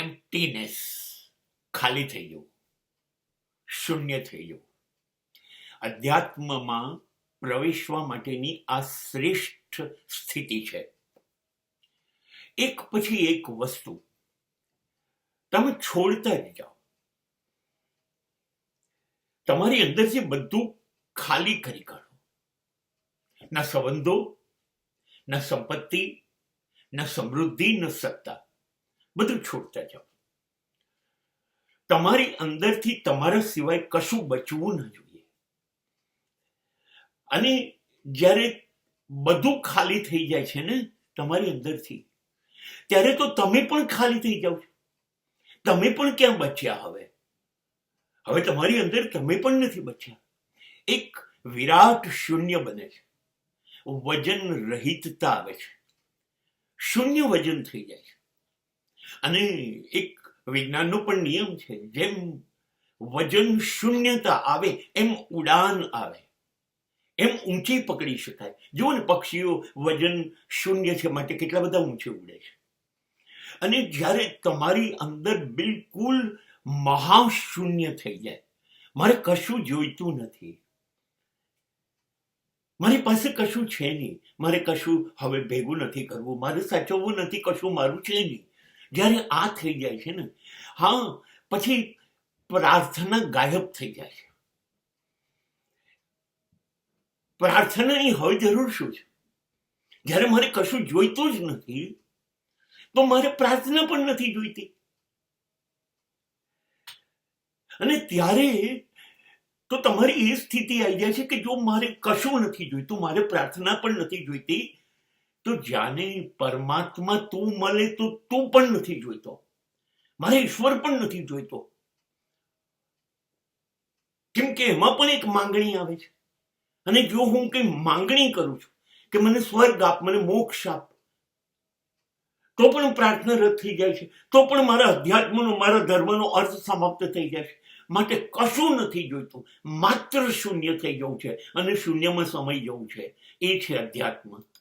એમ્પ્ટીનેસ, ખાલી થઈ જવું, શૂન્ય થઈ જવું. અધ્યાત્મમાં પ્રવેશવા માટેની આ શ્રેષ્ઠ સ્થિતિ છે. એક પછી એક વસ્તુ તમે છોડતા જ જાઓ. તમારી અંદરથી બધું ખાલી કરી કાઢો. ના સંબંધો, ના સંપત્તિ, ના સમૃદ્ધિ, ન સત્તા, બધું છોડતા જાઓ. તમારી અંદરથી તમારા સિવાય કશું બચવું ન જોઈએ. અને જ્યારે બધું ખાલી થઈ જાય છે ને તમારી અંદરથી, ત્યારે તો તમે પણ ખાલી થઈ જાઓ છો. તમે પણ ક્યાં બચ્યા? હવે તમારી અંદર તમે પણ નથી બચ્યા. એક વિરાટ શૂન્ય બને છે. વજન રહિતતા આવે છે. શૂન્ય વજન થઈ જાય છે. અને એક વિજ્ઞાનનો પણ નિયમ છે, જેમ વજન શૂન્યતા આવે એમ ઉડાન આવે, એમ ઊંચી પકડી શકાય. જુઓ ને, પક્ષીઓ વજન શૂન્ય છે માટે કેટલા બધા ઊંચે ઉડે છે. અને જ્યારે તમારી અંદર બિલકુલ મહાશૂન્ય થઈ જાય, મારે કશું જોઈતું નથી, મારી પાસે કશું છે નહીં, મારે કશું હવે ભેગું નથી કરવું, મારે સાચવવું નથી, કશું મારું છે નહીં. જ્યારે આ થઈ જાય છે ને, હા, પછી પ્રાર્થના ગાયબ થઈ જાય છે. પ્રાર્થનાની હવે જરૂર શું છે? જ્યારે મારે કશું જોઈતું જ નથી, તો મારે પ્રાર્થના પણ નથી જોઈતી. અને ત્યારે તો તમારી એ સ્થિતિ આવી જાય છે કે જો મારે કશું નથી જોઈતું, મારે પ્રાર્થના પણ નથી જોઈતી, તો જાણે પરમાત્મા તું મળે તો તું પણ નથી જોઈતો, મારે ઈશ્વર પણ નથી જોઈતો. કેમ કે એમાં પણ એક માંગણી આવે છે. અને જો હું કઈ માંગણી કરું છું કે મને સ્વર્ગ આપ, મને મોક્ષ આપ, તો પણ પ્રાર્થના રદ થઈ જાય છે. તો પણ મારા અધ્યાત્મનો, મારા ધર્મનો અર્થ સમાપ્ત થઈ જાય છે. માટે કશું નથી જોઈતું, માત્ર શૂન્ય થઈ જવું છે. અને શૂન્યમાં સમય જવું છે. એ છે અધ્યાત્મ.